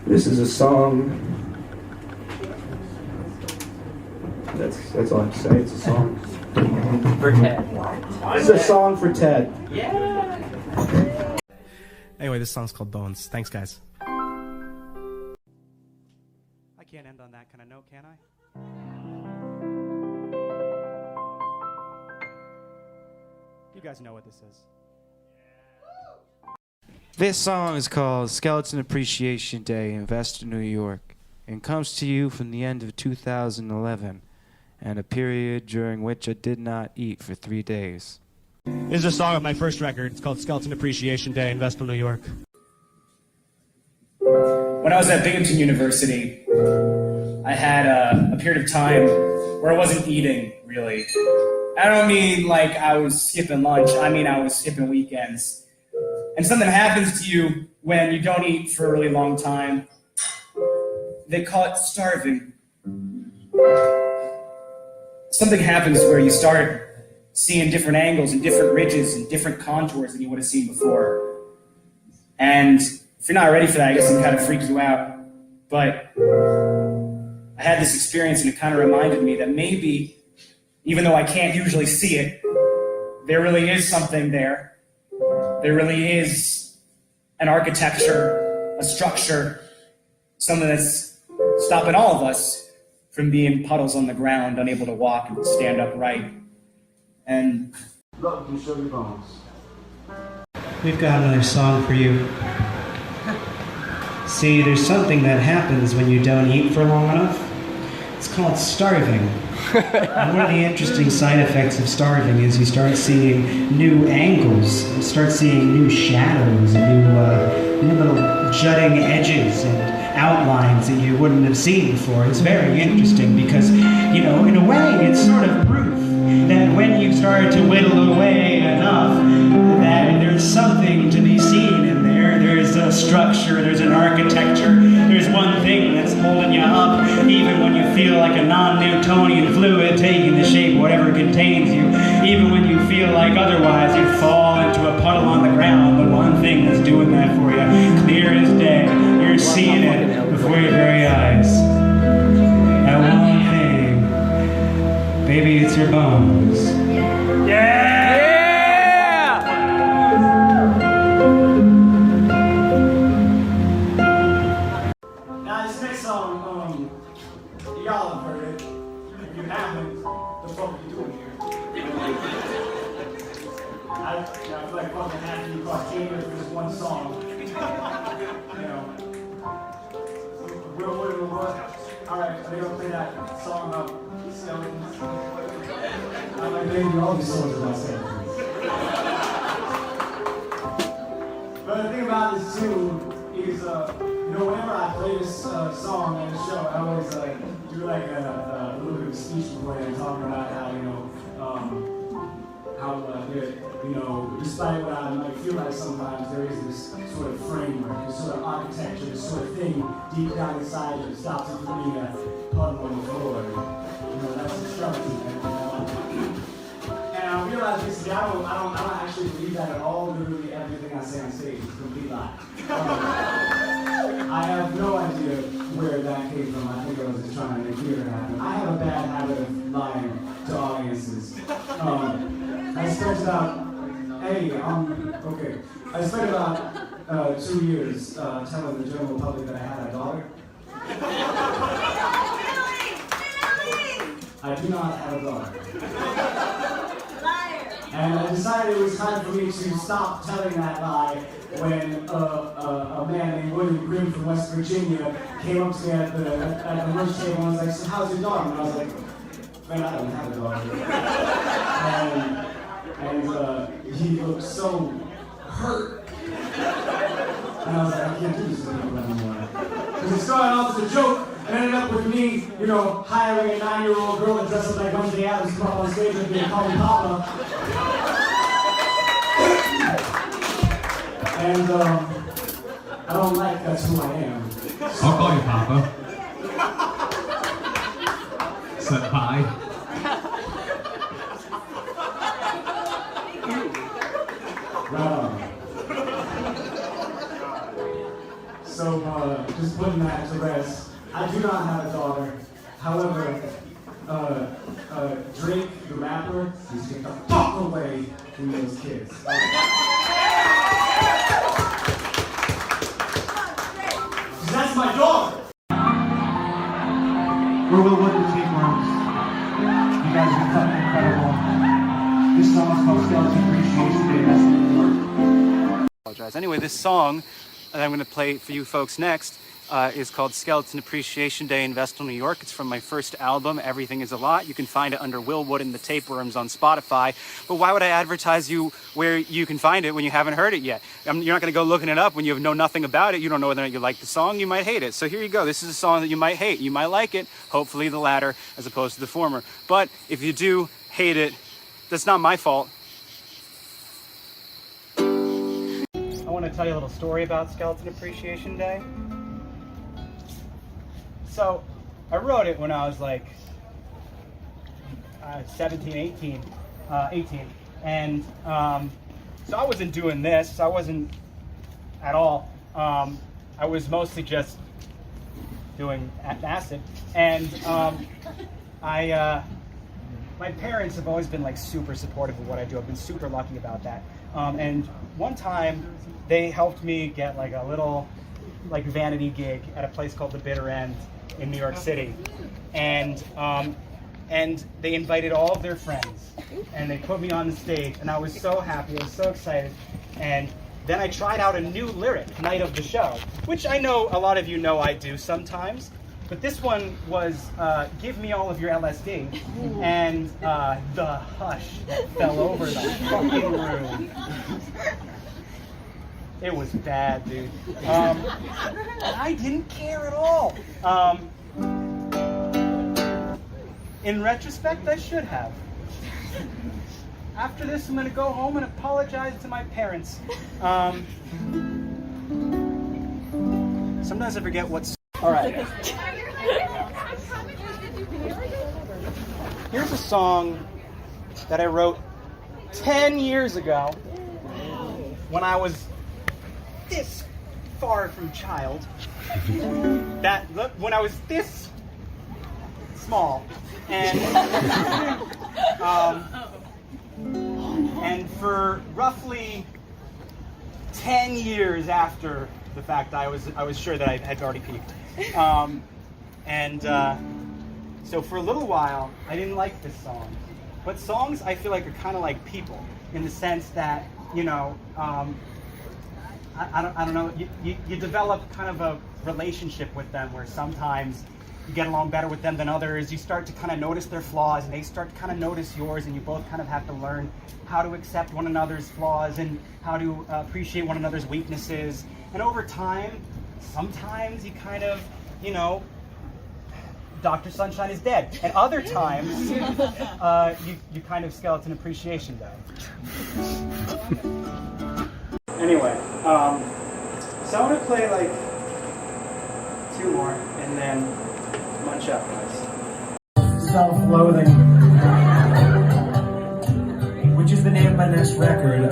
This is a song. That's all I have to say. It's a song. For Ted. It's a song for Ted. Yeah. Anyway, this song's called Bones. Thanks, guys. I can't end on that kind of note, can I? You guys know what this is. This song is called Skeleton Appreciation Day in Vestal, New York, and comes to you from the end of 2011 and a period during which I did not eat for 3 days. This is a song of my first record. It's called Skeleton Appreciation Day in Vestal, New York. When I was at Binghamton University, I had a period of time where I wasn't eating, really. I don't mean like I was skipping lunch, I mean I was skipping weekends. And something happens to you when you don't eat for a really long time. They call it starving. Something happens where you start seeing different angles and different ridges and different contours than you would have seen before. And if you're not ready for that, I guess it can kind of freak you out. But I had this experience and it kind of reminded me that maybe, even though I can't usually see it, there really is something there. There really is an architecture, a structure, something that's stopping all of us from being puddles on the ground, unable to walk and stand upright. And Look, you show your bones. We've got another song for you. See, there's something that happens when you don't eat for long enough. It's called starving. And one of the interesting side effects of starving is you start seeing new angles, you start seeing new shadows, and new little jutting edges and outlines that you wouldn't have seen before. It's very interesting because, you know, in a way, it's sort of proof that when you've started to whittle away enough, that there's something to be seen in there. There's a structure, there's an architecture, there's one thing that's holding you up, even when you feel like a non-Newtonian fluid taking the shape of whatever contains you, even when you feel like otherwise you'd fall into a puddle on the ground. The one thing that's doing that for you, clear as day, you're seeing it before your very eyes. That one thing, baby, it's your bones. Yeah! Now this next song, y'all have heard it. If you haven't, the fuck are you doing here? I feel like fucking half of you caught gamers for this one song. You know. What? Alright, are they gonna play that song about skeletons? I'm like, maybe all these songs about skeletons. But the thing about this too is, you know, whenever I play this song on the show, I always do like a little bit of speech before and talking about how, you know, you know, despite what I might feel like sometimes, there is this sort of framework, this sort of architecture, this sort of thing deep down inside that stops it from being a puddle on the floor. You know, that's destructive. And I realize this, I don't actually believe that at all. Literally everything I say on stage is a complete lie. I have no idea where that came from. I think I was just trying to make theater happen. I have a bad habit of lying to audiences. I spent about, I spent about 2 years telling the general public that I had a daughter. I do not have a daughter. And I decided it was time for me to stop telling that lie when a man named William Grimm from West Virginia came up to me at the lunch table and was like, "So how's your daughter?" And I was like, "Man, I don't have a daughter." And he looked so hurt. And I was like, I can't do this to people anymore. Because it started off as a joke and ended up with me, you know, hiring a 9-year-old girl to dress up like Wednesday Addams to come up on stage and be call me Papa. And I don't like that's who I am. I'll call you Papa. Said hi. Right on. So, just putting that to rest. I do not have a daughter. However, Drake, the rapper, needs to get the fuck away from those kids. That's my daughter! We're Will Wood and Tapeworms. You guys are fucking incredible. This song is called Skeleton Appreciation Day. That's New York. Apologize. Anyway, this song that I'm going to play for you folks next is called Skeleton Appreciation Day in Vestal, New York. It's from my first album, Everything Is a Lot. You can find it under Will Wood and the Tapeworms on Spotify. But why would I advertise you where you can find it when you haven't heard it yet? You're not going to go looking it up when you know nothing about it. You don't know whether or not you like the song. You might hate it. So here you go. This is a song that you might hate. You might like it. Hopefully the latter as opposed to the former. But if you do hate it, that's not my fault. I want to tell you a little story about Skeleton Appreciation Day. So, I wrote it when I was like 17, 18, and so I wasn't doing this, I wasn't at all, I was mostly just doing acid, and my parents have always been like super supportive of what I do. I've been super lucky about that, and one time they helped me get like a little like vanity gig at a place called The Bitter End in New York City, and they invited all of their friends, and they put me on the stage, and I was so happy, I was so excited, and then I tried out a new lyric, night of the show, which I know a lot of you know I do sometimes, but this one was, give me all of your LSD, and the hush fell over the fucking room. It was bad, dude. I didn't care at all. In retrospect, I should have. After this, I'm gonna go home and apologize to my parents. Sometimes I forget what's... All right. Here's a song that I wrote 10 years ago when I was this far from child, when I was this small, and for roughly 10 years after the fact, I was sure that I had already peaked, so for a little while I didn't like this song. But songs, I feel like, are kind of like people, in the sense that, you know, I don't know, you develop kind of a relationship with them where sometimes you get along better with them than others. You start to kind of notice their flaws, and they start to kind of notice yours, and you both kind of have to learn how to accept one another's flaws and how to appreciate one another's weaknesses. And over time, sometimes you kind of, you know, Dr. Sunshine is dead. And other times, you kind of Skeleton Appreciation Day. Anyway, so I'm gonna play like 2 more and then munch up, guys. Self-Loathing, which is the name of my next record.